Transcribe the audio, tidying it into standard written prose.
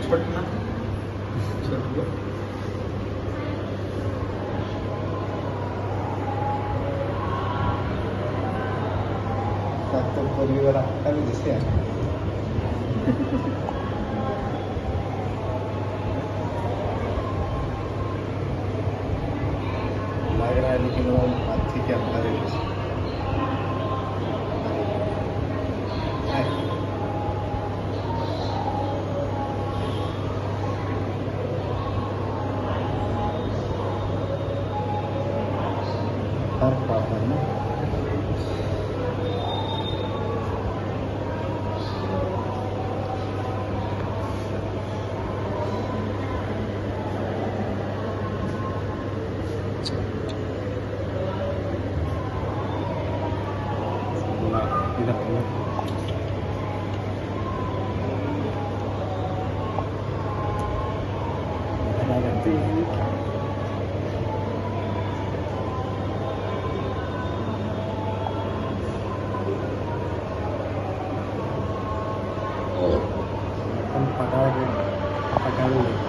छोट ना छोट को तो परिवार अभी जैसे लग रहा है, लेकिन वो हाथी के अंदर है। हर पापा है ना tidak ada ganti kan pakai